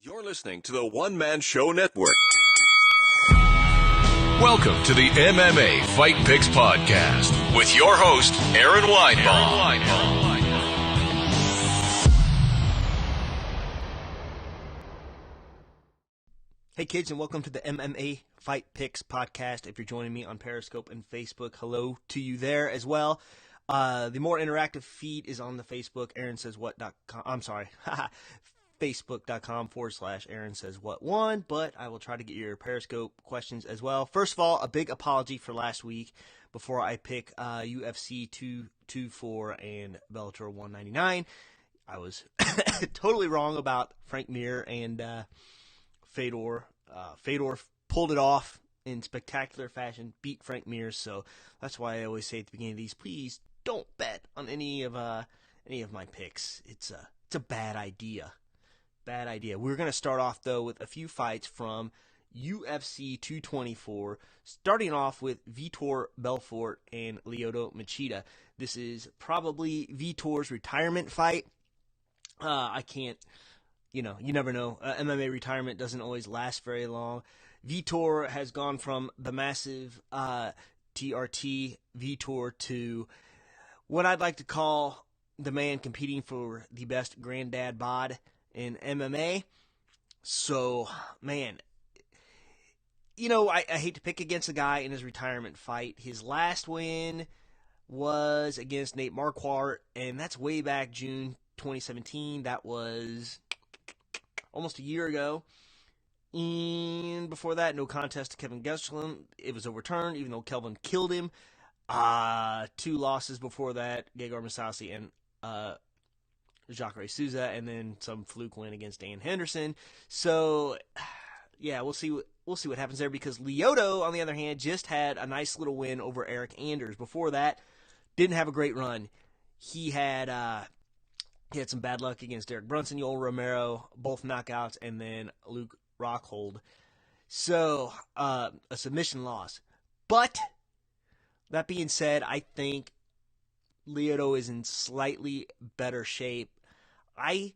You're listening to the One Man Show Network. Welcome to the MMA Fight Picks Podcast with your host, Aaron Weinbaum. Hey kids, and welcome to the MMA Fight Picks Podcast. If you're joining me on Periscope and Facebook, hello to you there as well. The more interactive feed is on the Facebook, AaronSaysWhat.com. I'm sorry, Facebook.com/AaronSaysWhat1, but I will try to get your Periscope questions as well. First of all, a big apology for last week before I pick UFC 224 and Bellator 199. I was totally wrong about Frank Mir and Fedor. Fedor pulled it off in spectacular fashion, beat Frank Mir, so that's why I always say at the beginning of these, please don't bet on any of my picks. It's a bad idea. Bad idea. We're going to start off, though, with a few fights from UFC 224, starting off with Vitor, Belfort, and Lyoto, Machida. This is probably Vitor's retirement fight. I can't, you never know. MMA retirement doesn't always last very long. Vitor has gone from the massive TRT Vitor to what I'd like to call the man competing for the best granddad bod in MMA. So, man, I hate to pick against a guy in his retirement fight. His last win was against Nate Marquardt, and that's way back June 2017. That was almost a year ago. And before that, no contest to Kelvin Gastelum. It was overturned, even though Kelvin killed him. 2 losses before that, Gegard Mousasi and Jacare Souza, and then some fluke win against Dan Henderson. So, yeah, we'll see what happens there, because Lyoto, on the other hand, just had a nice little win over Eric Anders. Before that, didn't have a great run. He had some bad luck against Derek Brunson, Yoel Romero, both knockouts, and then Luke Rockhold. So, a submission loss. But, that being said, I think Lyoto is in slightly better shape. I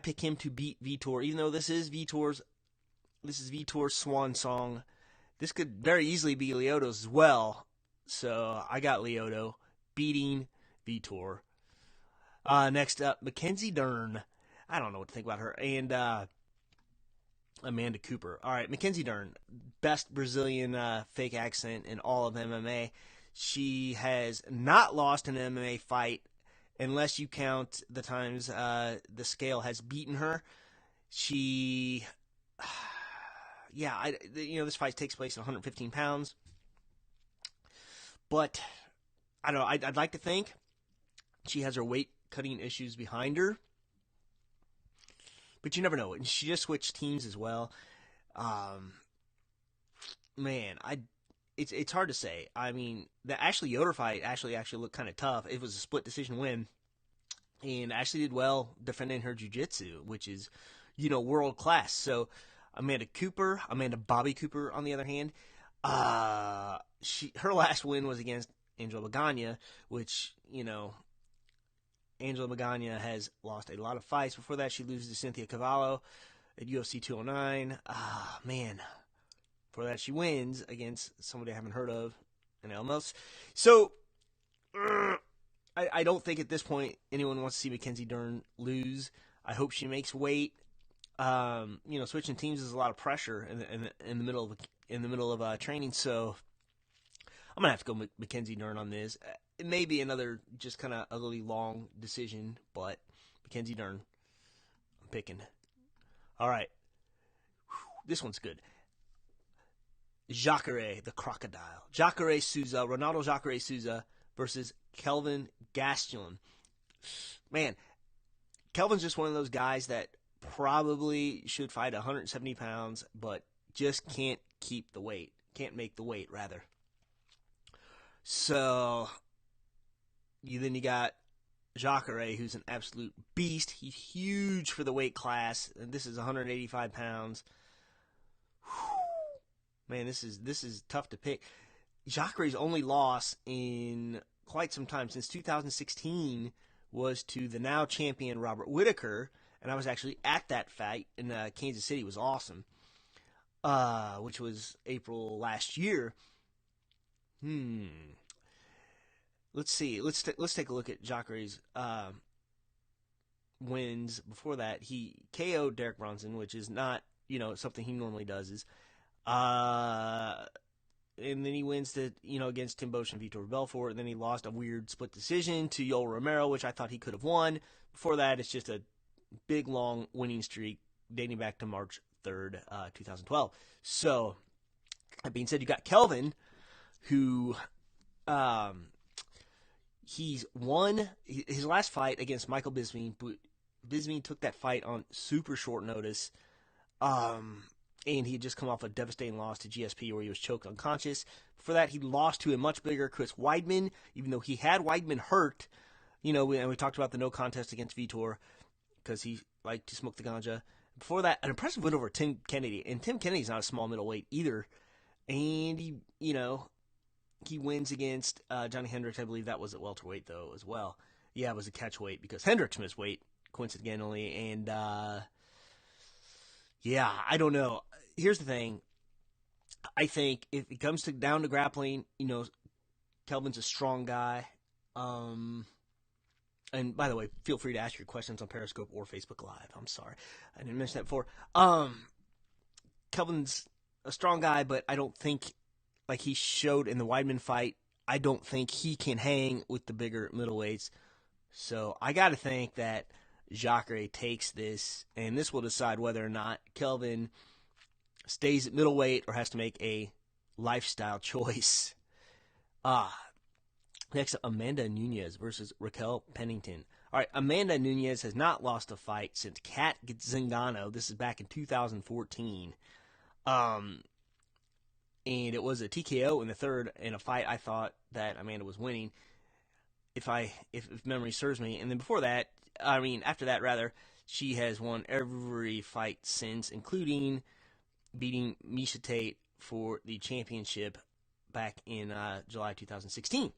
pick him to beat Vitor, even though this is Vitor's swan song. This could very easily be Lyoto's as well. So I got Lyoto beating Vitor. Next up, Mackenzie Dern. I don't know what to think about her. And Amanda Cooper. All right, Mackenzie Dern, best Brazilian fake accent in all of MMA. She has not lost an MMA fight unless you count the times the scale has beaten her. This fight takes place at 115 pounds. But, I don't know, I'd like to think she has her weight-cutting issues behind her. But you never know. And she just switched teams as well. It's hard to say. I mean, the Ashley Yoder fight actually looked kind of tough. It was a split decision win. And Ashley did well defending her jiu-jitsu, which is, world class. So, Amanda Bobby Cooper, on the other hand, her last win was against Angela Magana, which, Angela Magana has lost a lot of fights. Before that, she loses to Cynthia Cavallo at UFC 209. Before that, she wins against somebody I haven't heard of, an Elmos. So, I don't think at this point anyone wants to see Mackenzie Dern lose. I hope she makes weight. Switching teams is a lot of pressure in the middle of training. So, I'm gonna have to go Mackenzie Dern on this. It may be another just kind of ugly long decision, but Mackenzie Dern, I'm picking. All right, this one's good. Jacare, the crocodile. Ronaldo Jacare Souza versus Kelvin Gastelum. Man, Kelvin's just one of those guys that probably should fight 170 pounds, but just can't keep the weight. Can't make the weight, rather. So, you got Jacare, who's an absolute beast. He's huge for the weight class, and this is 185 pounds. Man, this is tough to pick. Jacare's only loss in quite some time, since 2016, was to the now champion Robert Whittaker, and I was actually at that fight in Kansas City. It was awesome, which was April last year. Let's see. Let's take a look at Jacare's wins before that. He KO'd Derek Bronson, which is not, something he normally does. And then he wins against Tim Bosch and Vitor Belfort, and then he lost a weird split decision to Yoel Romero, which I thought he could have won. Before that, it's just a big, long winning streak dating back to March 3rd, 2012. So, that being said, you got Kelvin, who he's won his last fight against Michael Bisping, but Bisping took that fight on super short notice. And he had just come off a devastating loss to GSP where he was choked unconscious. Before that, he lost to a much bigger Chris Weidman, even though he had Weidman hurt. And we talked about the no contest against Vitor because he liked to smoke the ganja. Before that, an impressive win over Tim Kennedy. And Tim Kennedy's not a small middleweight either. And he wins against Johnny Hendricks. I believe that was at welterweight, though, as well. Yeah, it was a catchweight because Hendricks missed weight, coincidentally. And, yeah, I don't know. Here's the thing. I think if it comes down to grappling, Kelvin's a strong guy. And by the way, feel free to ask your questions on Periscope or Facebook Live. I'm sorry. I didn't mention that before. Kelvin's a strong guy, but I don't think, like he showed in the Weidman fight, I don't think he can hang with the bigger middleweights. So I got to think that Jacare takes this, and this will decide whether or not Kelvin stays at middleweight or has to make a lifestyle choice. Next up, Amanda Nunes versus Raquel Pennington. All right, Amanda Nunes has not lost a fight since Kat Zingano. This is back in 2014. And it was a TKO in the third in a fight I thought that Amanda was winning, if memory serves me. And then before that, after that, rather, she has won every fight since, including beating Miesha Tate for the championship back in July 2016.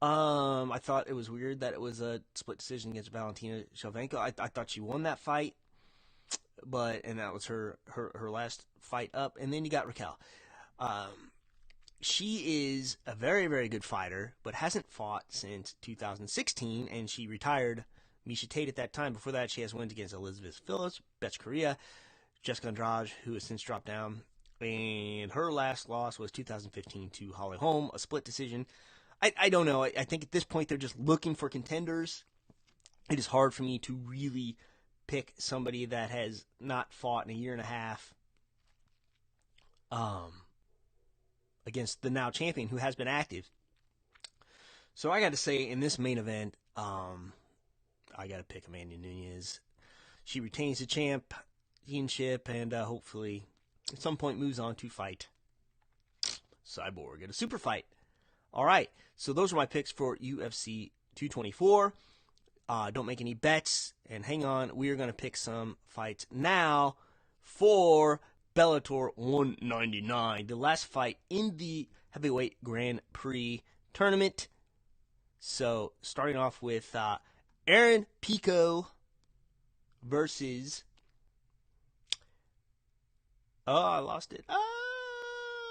I thought it was weird that it was a split decision against Valentina Shevchenko. I thought she won that fight, and that was her last fight up. And then you got Raquel. She is a very, very good fighter, but hasn't fought since 2016, and she retired Miesha Tate at that time. Before that, she has wins against Elizabeth Phillips, Betch Correa, Jessica Andrade, who has since dropped down, and her last loss was 2015 to Holly Holm, a split decision. I don't know. I think at this point they're just looking for contenders. It is hard for me to really pick somebody that has not fought in a year and a half against the now champion who has been active. So I got to say, in this main event, I got to pick Amanda Nunes. She retains the championship and hopefully at some point moves on to fight Cyborg at a super fight. All right, so those are my picks for UFC 224. Don't make any bets, and hang on, we are going to pick some fights now for Bellator 199, the last fight in the heavyweight Grand Prix tournament. So, starting off with Aaron Pico versus... I lost it.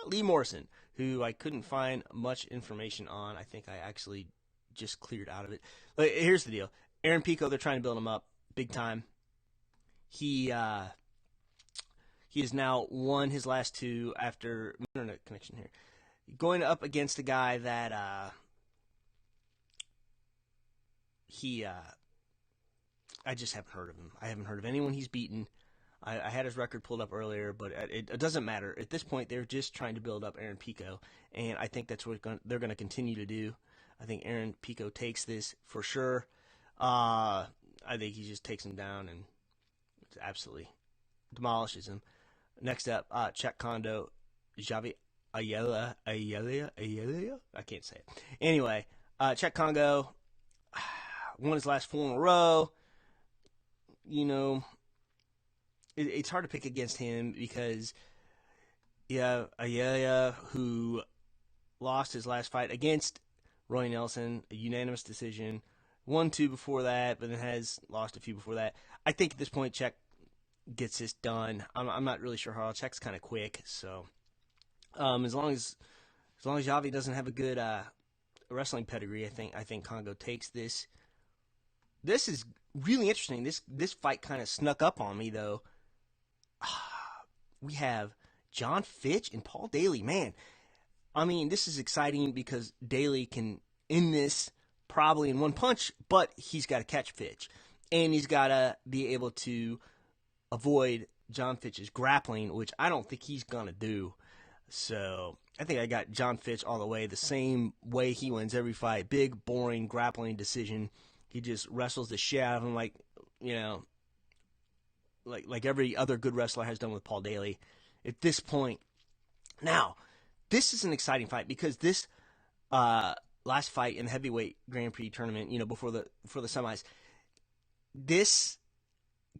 Lee Morrison, who I couldn't find much information on. I think I actually just cleared out of it. But here's the deal. Aaron Pico, they're trying to build him up big time. He has now won his last two after internet connection here. Going up against a guy that I just haven't heard of him. I haven't heard of anyone he's beaten. I had his record pulled up earlier, but it doesn't matter. At this point, they're just trying to build up Aaron Pico, and I think that's what they're going to continue to do. I think Aaron Pico takes this for sure. I think he just takes him down and absolutely demolishes him. Next up, Cheick Kondo, Javy, Ayala. I can't say it. Anyway, Cheick Kongo won his last 4 in a row. It's hard to pick against him because, Ayala, who lost his last fight against Roy Nelson, a unanimous decision, won 2 before that, but then has lost a few before that. I think at this point, Cheick gets this done. I'm not really sure how. Cheick's kind of quick, so as long as Javy doesn't have a good wrestling pedigree, I think Kongo takes this. This is really interesting. This fight kind of snuck up on me, though. We have John Fitch and Paul Daley. Man, I mean, this is exciting because Daley can end this probably in one punch, but he's got to catch Fitch. And he's got to be able to avoid John Fitch's grappling, which I don't think he's going to do. So I think I got John Fitch all the way, the same way he wins every fight. Big, boring, grappling decision. He just wrestles the shit out of him like every other good wrestler has done with Paul Daley at this point. Now, this is an exciting fight because this last fight in the heavyweight Grand Prix tournament, before the semis, this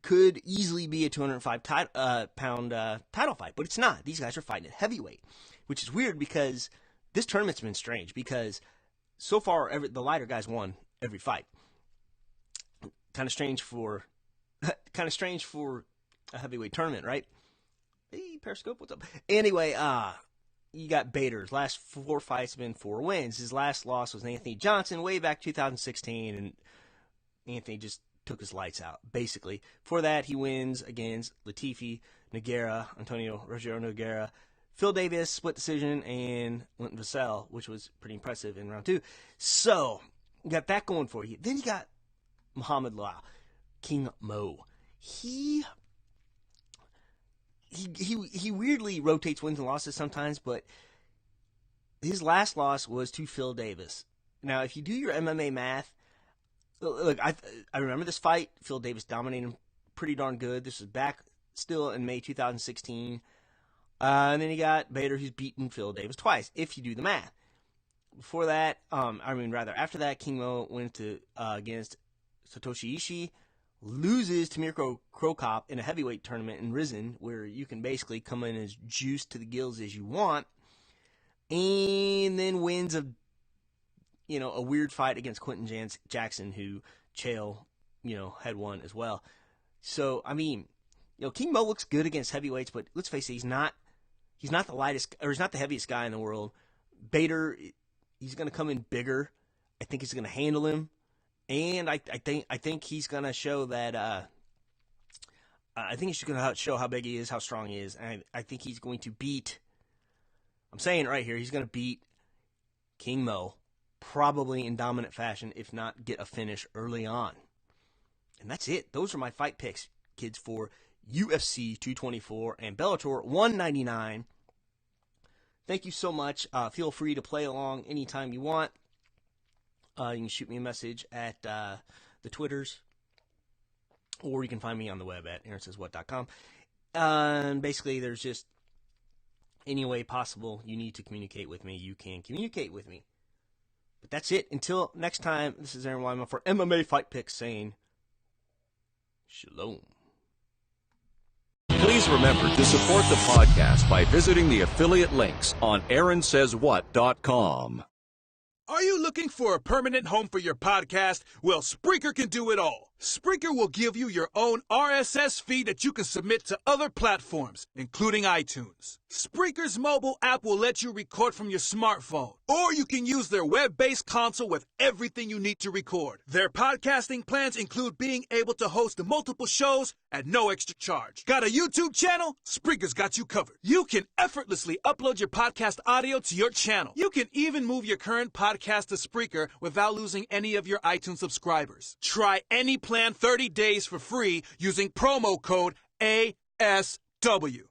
could easily be a 205-pound title fight, but it's not. These guys are fighting at heavyweight, which is weird because this tournament's been strange because so far the lighter guys won every fight. Kind of strange for a heavyweight tournament, right? Hey, Periscope, what's up? Anyway, you got Bader's last 4 fights have been 4 wins. His last loss was Anthony Johnson way back 2016, and Anthony just took his lights out, basically. For that, he wins against Latifi, Antonio Rogero Nogueira, Phil Davis, split decision, and Linton Vassell, which was pretty impressive in round 2. So, you got that going for you. Then you got Muhammed Lawal, King Mo. He weirdly rotates wins and losses sometimes, but his last loss was to Phil Davis. Now, if you do your MMA math, look, I remember this fight. Phil Davis dominated him pretty darn good. This was back still in May 2016. And then you got Bader, who's beaten Phil Davis twice, if you do the math. Before that, after that, King Mo went against Satoshi Ishii, loses to Mirko Krokop in a heavyweight tournament in Risen, where you can basically come in as juiced to the gills as you want, and then wins a weird fight against Quentin Jackson, who Chael, had won as well. So, King Mo looks good against heavyweights, but let's face it, he's not the lightest, or he's not the heaviest guy in the world. Bader, he's going to come in bigger. I think he's going to handle him. And I think he's gonna show that. I think he's gonna show how big he is, how strong he is, and I think he's going to beat. I'm saying it right here, he's gonna beat King Mo, probably in dominant fashion, if not get a finish early on. And that's it. Those are my fight picks, kids, for UFC 224 and Bellator 199. Thank you so much. Feel free to play along anytime you want. You can shoot me a message at the Twitters, or you can find me on the web at aaronsayswhat.com. And basically, there's just any way possible you need to communicate with me, you can communicate with me. But that's it. Until next time, this is Aaron Wyman for MMA Fight Picks saying shalom. Please remember to support the podcast by visiting the affiliate links on aaronsayswhat.com. Are you looking for a permanent home for your podcast? Well, Spreaker can do it all. Spreaker will give you your own RSS feed that you can submit to other platforms, including iTunes. Spreaker's mobile app will let you record from your smartphone, or you can use their web-based console with everything you need to record. Their podcasting plans include being able to host multiple shows at no extra charge. Got a YouTube channel? Spreaker's got you covered. You can effortlessly upload your podcast audio to your channel. You can even move your current podcast to Spreaker without losing any of your iTunes subscribers. Try any plan 30 days for free using promo code ASW.